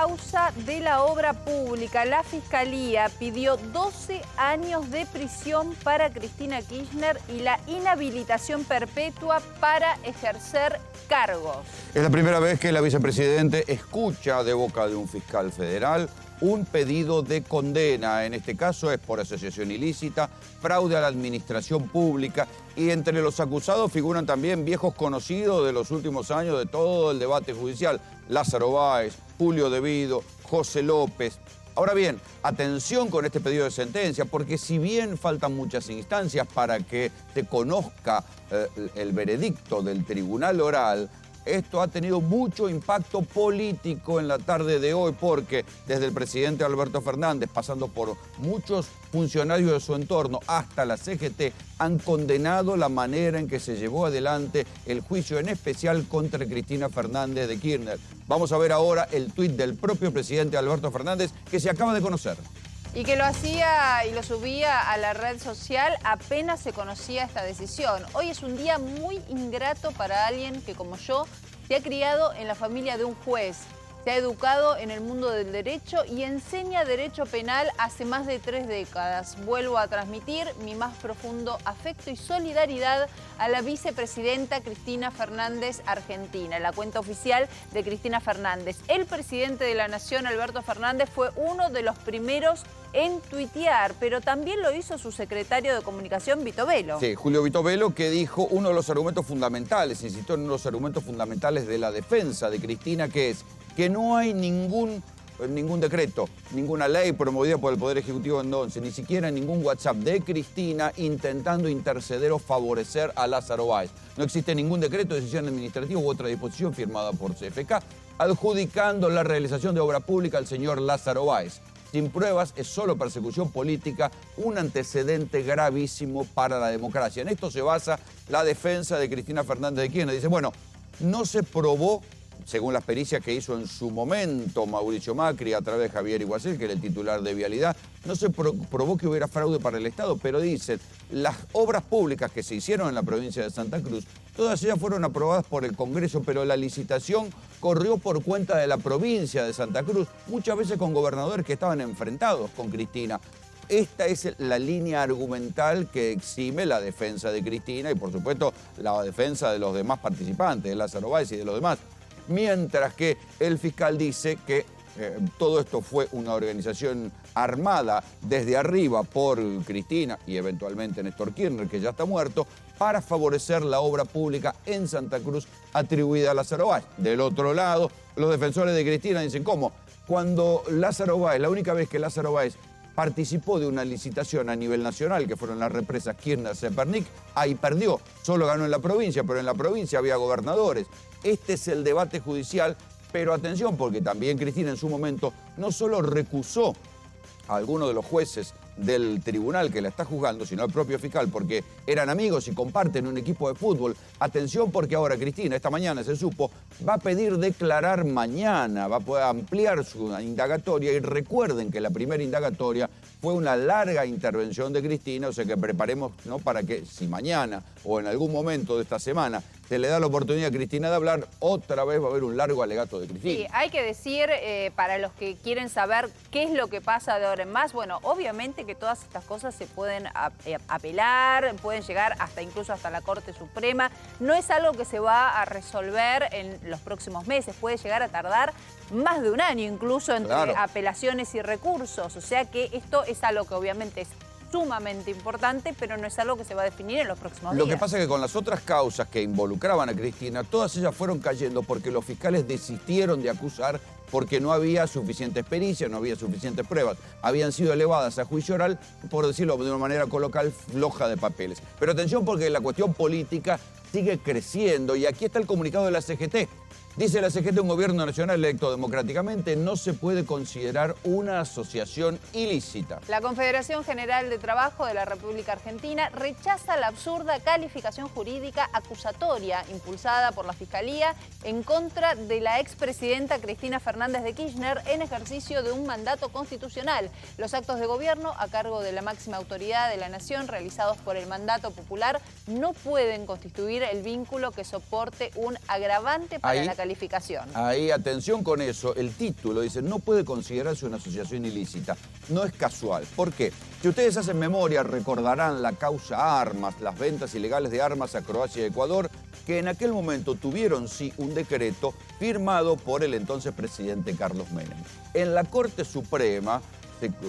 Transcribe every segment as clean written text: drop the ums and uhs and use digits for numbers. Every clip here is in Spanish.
causa de la obra pública. La Fiscalía pidió 12 años de prisión para Cristina Kirchner y la inhabilitación perpetua para ejercer cargos. Es la primera vez que la vicepresidente escucha de boca de un fiscal federal un pedido de condena. En este caso es por asociación ilícita, fraude a la administración pública, y entre los acusados figuran también viejos conocidos de los últimos años de todo el debate judicial: Lázaro Báez, Julio De Vido, José López. Ahora bien, atención con este pedido de sentencia, porque si bien faltan muchas instancias para que se conozca el veredicto del tribunal oral, esto ha tenido mucho impacto político en la tarde de hoy, porque desde el presidente Alberto Fernández, pasando por muchos funcionarios de su entorno hasta la CGT, han condenado la manera en que se llevó adelante el juicio, en especial contra Cristina Fernández de Kirchner. Vamos a ver ahora el tuit del propio presidente Alberto Fernández, que se acaba de conocer. Y que lo hacía y lo subía a la red social apenas se conocía esta decisión. Hoy es un día muy ingrato para alguien que, como yo, se ha criado en la familia de un juez, se ha educado en el mundo del derecho y enseña derecho penal hace más de 3 décadas. Vuelvo a transmitir mi más profundo afecto y solidaridad a la vicepresidenta Cristina Fernández Argentina, la cuenta oficial de Cristina Fernández. El presidente de la Nación, Alberto Fernández, fue uno de los primeros en tuitear, pero también lo hizo su secretario de Comunicación, Vito Velo. Sí, Julio Vito Velo, que dijo uno de los argumentos fundamentales, insistió en uno de los argumentos fundamentales de la defensa de Cristina, que es que no hay ningún decreto, ninguna ley promovida por el Poder Ejecutivo entonces, ni siquiera ningún WhatsApp de Cristina intentando interceder o favorecer a Lázaro Báez. No existe ningún decreto, decisión administrativa u otra disposición firmada por CFK adjudicando la realización de obra pública al señor Lázaro Báez. Sin pruebas, es solo persecución política, un antecedente gravísimo para la democracia. En esto se basa la defensa de Cristina Fernández de Kirchner. Dice, bueno, no se probó, según las pericias que hizo en su momento Mauricio Macri a través de Javier Iguacel, que era el titular de Vialidad, no se probó que hubiera fraude para el Estado, pero dicen, las obras públicas que se hicieron en la provincia de Santa Cruz, todas ellas fueron aprobadas por el Congreso, pero la licitación corrió por cuenta de la provincia de Santa Cruz, muchas veces con gobernadores que estaban enfrentados con Cristina. Esta es la línea argumental que exime la defensa de Cristina y, por supuesto, la defensa de los demás participantes, de Lázaro Báez y de los demás. Mientras que el fiscal dice que todo esto fue una organización armada desde arriba por Cristina y eventualmente Néstor Kirchner, que ya está muerto, para favorecer la obra pública en Santa Cruz atribuida a Lázaro Báez. Del otro lado, los defensores de Cristina dicen, ¿cómo? Cuando Lázaro Báez, la única vez que Lázaro Báez participó de una licitación a nivel nacional, que fueron las represas Kirchner-Zepernik, ahí perdió. Solo ganó en la provincia, pero en la provincia había gobernadores. Este es el debate judicial, pero atención, porque también Cristina en su momento no solo recusó a algunos de los jueces del tribunal que la está juzgando, sino al propio fiscal, porque eran amigos y comparten un equipo de fútbol. Atención, porque ahora Cristina, esta mañana se supo, va a pedir declarar mañana, va a poder ampliar su indagatoria, y recuerden que la primera indagatoria fue una larga intervención de Cristina, o sea que preparemos, ¿no?, para que si mañana o en algún momento de esta semana se le da la oportunidad a Cristina de hablar, otra vez va a haber un largo alegato de Cristina. Sí, hay que decir, para los que quieren saber qué es lo que pasa de ahora en más, bueno, obviamente que todas estas cosas se pueden apelar, pueden llegar incluso hasta la Corte Suprema. No es algo que se va a resolver en los próximos meses, puede llegar a tardar más de un año incluso entre apelaciones y recursos. O sea que esto es algo que obviamente es sumamente importante, pero no es algo que se va a definir en los próximos días. Lo que pasa es que con las otras causas que involucraban a Cristina, todas ellas fueron cayendo porque los fiscales desistieron de acusar porque no había suficientes pericias, no había suficientes pruebas. Habían sido elevadas a juicio oral, por decirlo de una manera coloquial, floja de papeles. Pero atención, porque la cuestión política sigue creciendo y aquí está el comunicado de la CGT. Dice la CGT, un gobierno nacional electo democráticamente no se puede considerar una asociación ilícita. La Confederación General de Trabajo de la República Argentina rechaza la absurda calificación jurídica acusatoria impulsada por la Fiscalía en contra de la expresidenta Cristina Fernández de Kirchner en ejercicio de un mandato constitucional. Los actos de gobierno a cargo de la máxima autoridad de la Nación realizados por el mandato popular no pueden constituir el vínculo que soporte un agravante para la calificación. Ahí, atención con eso, el título dice, no puede considerarse una asociación ilícita. No es casual. ¿Por qué? Si ustedes hacen memoria, recordarán la causa Armas, las ventas ilegales de armas a Croacia y Ecuador, que en aquel momento tuvieron, sí, un decreto firmado por el entonces presidente Carlos Menem. En la Corte Suprema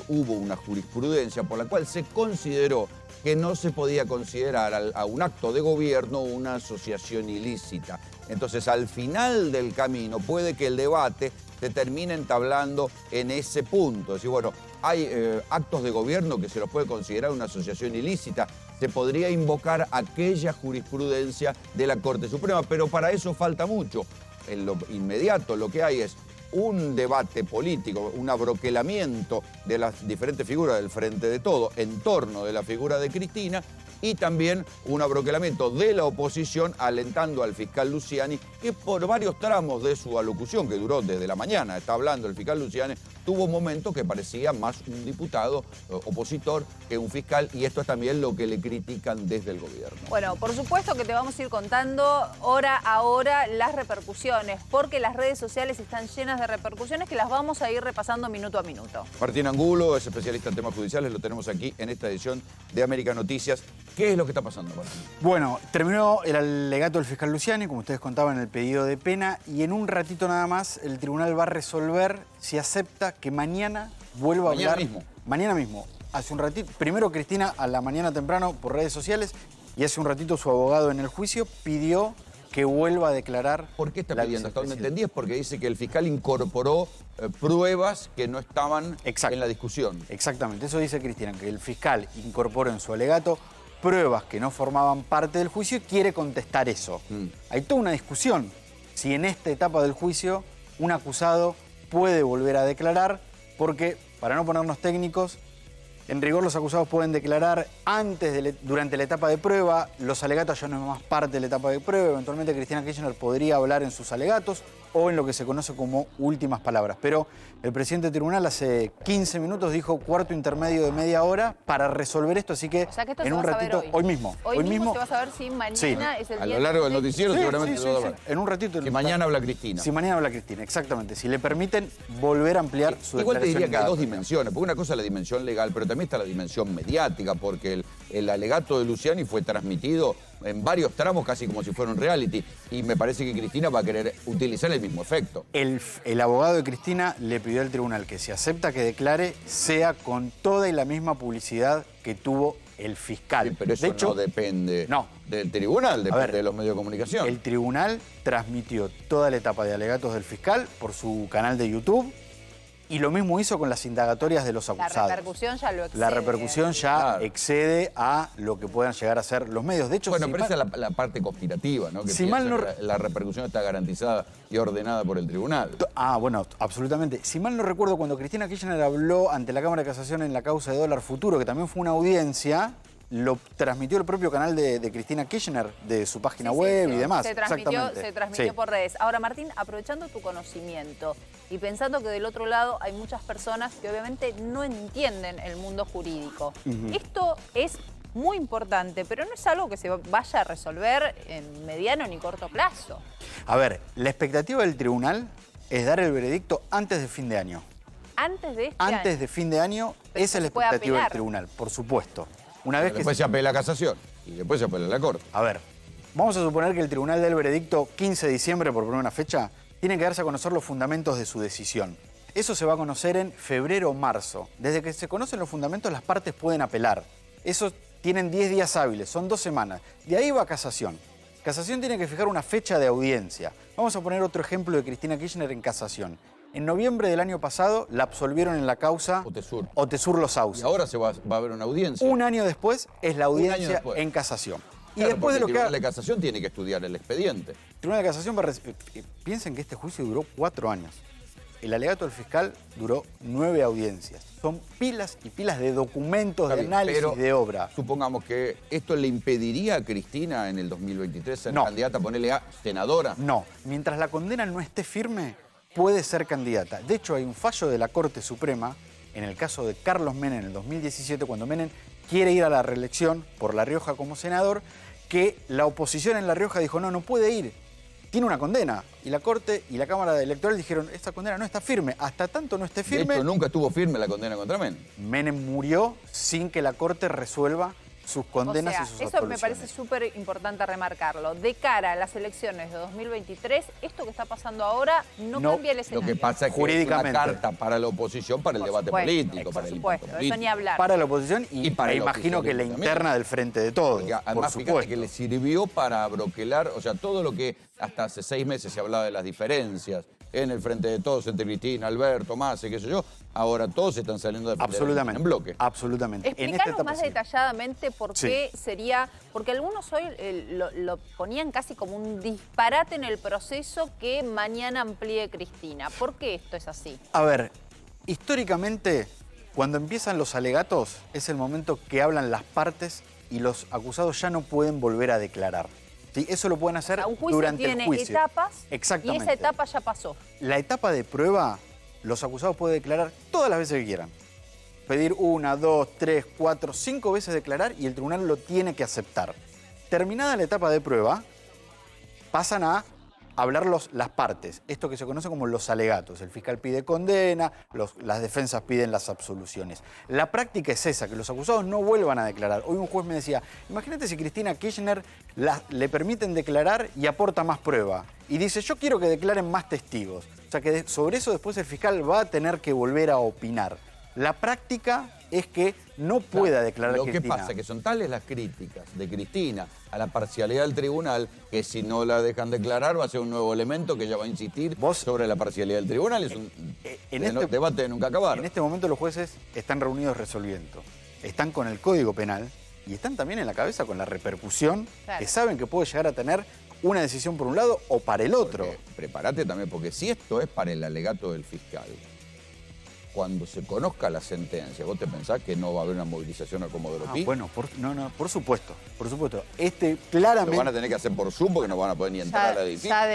hubo una jurisprudencia por la cual se consideró que no se podía considerar a un acto de gobierno una asociación ilícita. Entonces, al final del camino, puede que el debate se termine entablando en ese punto. Es decir, bueno, hay actos de gobierno que se los puede considerar una asociación ilícita. Se podría invocar aquella jurisprudencia de la Corte Suprema, pero para eso falta mucho. En lo inmediato lo que hay es un debate político, un abroquelamiento de las diferentes figuras del Frente de Todo en torno de la figura de Cristina y también un abroquelamiento de la oposición alentando al fiscal Luciani, que por varios tramos de su alocución, que duró desde la mañana, está hablando el fiscal Luciani, tuvo momentos que parecía más un diputado opositor que un fiscal, y esto es también lo que le critican desde el gobierno. Bueno, por supuesto que te vamos a ir contando hora a hora las repercusiones, porque las redes sociales están llenas de repercusiones que las vamos a ir repasando minuto a minuto. Martín Angulo es especialista en temas judiciales, lo tenemos aquí en esta edición de América Noticias. ¿Qué es lo que está pasando, Martín? Bueno, terminó el alegato del fiscal Luciani, como ustedes contaban, el pedido de pena, y en un ratito nada más el tribunal va a resolver si acepta que mañana vuelva a hablar. Mañana mismo. Hace un ratito, primero Cristina a la mañana temprano por redes sociales, y hace un ratito su abogado en el juicio pidió que vuelva a declarar. ¿Por qué está pidiendo? Hasta donde entendí es porque dice que el fiscal incorporó pruebas que no estaban en la discusión. Exactamente, eso dice Cristina, que el fiscal incorporó en su alegato pruebas que no formaban parte del juicio y quiere contestar eso. Hay toda una discusión si en esta etapa del juicio un acusado puede volver a declarar, porque, para no ponernos técnicos, en rigor los acusados pueden declarar durante la etapa de prueba, los alegatos ya no es más parte de la etapa de prueba, eventualmente Cristina Kirchner podría hablar en sus alegatos o en lo que se conoce como últimas palabras. Pero el presidente del tribunal hace 15 minutos dijo cuarto intermedio de media hora para resolver esto, así que, o sea que esto en se un va a saber ratito, hoy mismo. Hoy mismo se va a saber si mañana es el día. A lo largo del noticiero seguramente se va a saber. En un ratito. Si mañana habla Cristina. Si mañana habla Cristina, exactamente. Si le permiten volver a ampliar su declaración. Igual te diría que hay dos dimensiones, porque una cosa es la dimensión legal, pero también está la dimensión mediática, porque el alegato de Luciani fue transmitido en varios tramos casi como si fuera un reality, y me parece que Cristina va a querer utilizar el mismo efecto. El abogado de Cristina le pidió al tribunal que si acepta que declare, sea con toda y la misma publicidad que tuvo el fiscal. Sí, pero eso de hecho, no depende del tribunal, depende de los medios de comunicación. El tribunal transmitió toda la etapa de alegatos del fiscal por su canal de YouTube, y lo mismo hizo con las indagatorias de los acusados. La repercusión ya lo excede. La repercusión ya excede a lo que puedan llegar a ser los medios. De hecho, bueno, pero esa es la parte conspirativa, ¿no? Que si mal no... la repercusión está garantizada y ordenada por el tribunal. Bueno, absolutamente. Si mal no recuerdo, cuando Cristina Kirchner habló ante la Cámara de Casación en la causa de Dólar Futuro, que también fue una audiencia, lo transmitió el propio canal de Cristina Kirchner, de su página web y demás. Se transmitió por redes. Ahora, Martín, aprovechando tu conocimiento y pensando que del otro lado hay muchas personas que obviamente no entienden el mundo jurídico. Esto es muy importante, pero no es algo que se vaya a resolver en mediano ni corto plazo. A ver, la expectativa del tribunal es dar el veredicto antes de fin de año. ¿Antes de este año? Antes de fin de año, esa es la expectativa del tribunal, por supuesto. Una vez después se apela a casación y después se apela a la Corte. A ver, vamos a suponer que el tribunal dé el veredicto 15 de diciembre, por poner una fecha, tiene que darse a conocer los fundamentos de su decisión. Eso se va a conocer en febrero o marzo. Desde que se conocen los fundamentos, las partes pueden apelar. Eso tienen 10 días hábiles, son 2 semanas. De ahí va casación. Casación tiene que fijar una fecha de audiencia. Vamos a poner otro ejemplo de Cristina Kirchner en casación. En noviembre del año pasado la absolvieron en la causa Otesur Los Sauces. Y ahora va a haber una audiencia. Un año después es la audiencia en casación. Claro, y después de lo que el Tribunal de Casación tiene que estudiar el expediente. El Tribunal de Casación piensen que este juicio duró 4 años. El alegato del fiscal duró 9 audiencias. Son pilas y pilas de documentos, de análisis, de obra. Supongamos que esto le impediría a Cristina en el 2023 ser candidata, ponerle a senadora. No, mientras la condena no esté firme, puede ser candidata. De hecho, hay un fallo de la Corte Suprema, en el caso de Carlos Menem en el 2017, cuando Menem quiere ir a la reelección por La Rioja como senador, que la oposición en La Rioja dijo, no puede ir. tiene una condena. Y la Corte y la Cámara Electoral dijeron, esta condena no está firme. Hasta tanto no esté De firme, hecho, nunca estuvo firme la condena contra Menem. Menem murió sin que la Corte resuelva sus condenas o sea, y sus eso me absoluciones. parece súper importante remarcarlo. De cara a las elecciones de 2023, esto que está pasando ahora no cambia el Lo escenario. que pasa es que es una Jurídicamente. carta para la oposición, para el Por debate supuesto, político, para por el supuesto, impacto eso ni político. hablar. Para la oposición y para el imagino que la oficialismo interna también. del Frente de Todos, Porque por además, fíjate supuesto. que le sirvió para broquelar, o sea, todo lo que hasta hace 6 meses se hablaba de las diferencias en el Frente de Todos entre Cristina, Alberto, Massa, qué sé yo, ahora todos están saliendo de Absolutamente. en bloque. Absolutamente. Explicanos más sí. detalladamente por qué sería, porque algunos hoy lo ponían casi como un disparate en el proceso que mañana amplíe Cristina. ¿Por qué esto es así? A ver, históricamente, cuando empiezan los alegatos, es el momento que hablan las partes y los acusados ya no pueden volver a declarar. ¿Sí? Eso lo pueden hacer O sea, un juicio durante tiene el juicio. etapas Exactamente. y esa etapa ya pasó. La etapa de prueba, los acusados pueden declarar todas las veces que quieran. Pedir 1, 2, 3, 4, 5 veces declarar y el tribunal lo tiene que aceptar. Terminada la etapa de prueba, pasan a hablar las partes, esto que se conoce como los alegatos. El fiscal pide condena, las defensas piden las absoluciones. La práctica es esa, que los acusados no vuelvan a declarar. Hoy un juez me decía, imagínate si Cristina Kirchner le permiten declarar y aporta más prueba. Y dice, yo quiero que declaren más testigos. O sea que sobre eso después el fiscal va a tener que volver a opinar. La práctica es que no pueda declarar Lo que Cristina. pasa es que son tales las críticas de Cristina a la parcialidad del tribunal que si no la dejan declarar va a ser un nuevo elemento que ella va a insistir sobre la parcialidad del tribunal. Es un debate de nunca acabar. En este momento los jueces están reunidos resolviendo. Están con el Código Penal y están también en la cabeza con la repercusión que saben que puede llegar a tener una decisión por un lado o para el otro. Prepárate también, porque si esto es para el alegato del fiscal, cuando se conozca la sentencia, ¿vos te pensás que no va a haber una movilización a Comodoro Pi? Bueno, por supuesto, por supuesto. Claramente... Lo van a tener que hacer por Zoom porque no van a poder ni entrar al edificio. Ya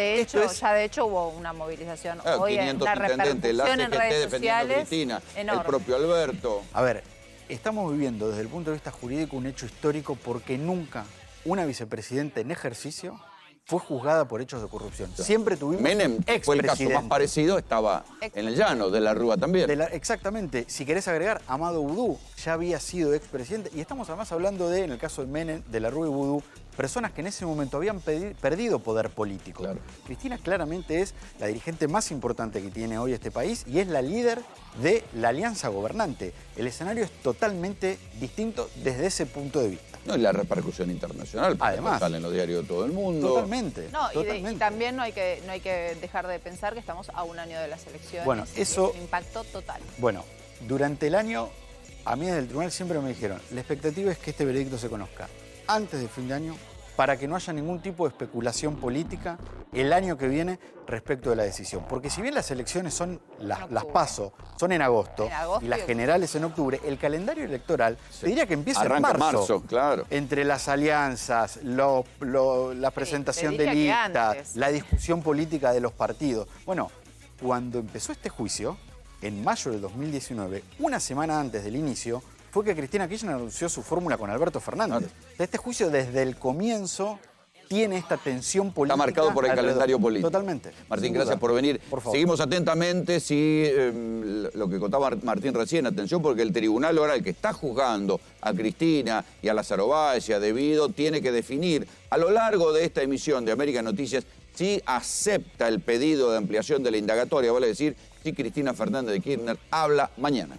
de hecho hubo una movilización hoy en 500 la intendentes, la repercusión en CGT redes defendiendo a sociales. Cristina, Enorme. el propio Alberto. A ver, estamos viviendo desde el punto de vista jurídico un hecho histórico porque nunca una vicepresidenta en ejercicio fue juzgada por hechos de corrupción. Siempre tuvimos Menem, que fue el caso más parecido, estaba en el llano, de la Rúa también. Exactamente. Si querés agregar, Amado Boudou ya había sido expresidente. Y estamos además hablando de, en el caso de Menem, de la Rúa y Boudou, personas que en ese momento habían perdido poder político. Claro. Cristina claramente es la dirigente más importante que tiene hoy este país y es la líder de la alianza gobernante. El escenario es totalmente distinto desde ese punto de vista. No, y la repercusión internacional, porque Además. sale en los diarios de todo el mundo. Totalmente. No, totalmente. y también no hay que dejar de pensar que estamos a un año de las elecciones. Bueno, y eso- es un impacto total. Bueno, durante el año, a mí desde el tribunal siempre me dijeron, la expectativa es que este veredicto se conozca antes de fin de año para que no haya ningún tipo de especulación política el año que viene respecto de la decisión. Porque si bien las elecciones son las PASO, son en agosto, En agosto y las y generales en octubre, el calendario electoral te diría que empieza Arranca en marzo. claro. Entre las alianzas, la presentación te de diría que listas, antes. la discusión política de los partidos. Bueno, cuando empezó este juicio, en mayo del 2019, una semana antes del inicio, fue que Cristina Kirchner anunció su fórmula con Alberto Fernández. Este juicio desde el comienzo tiene esta tensión política. Está marcado por el alrededor. calendario político. Totalmente. Martín, sin gracias duda. por venir. Por favor. Seguimos atentamente, lo que contaba Martín recién, atención, porque el tribunal ahora, el que está juzgando a Cristina y a Lázaro Báez y a Devido, tiene que definir a lo largo de esta emisión de América Noticias si acepta el pedido de ampliación de la indagatoria, vale decir, si Cristina Fernández de Kirchner habla mañana.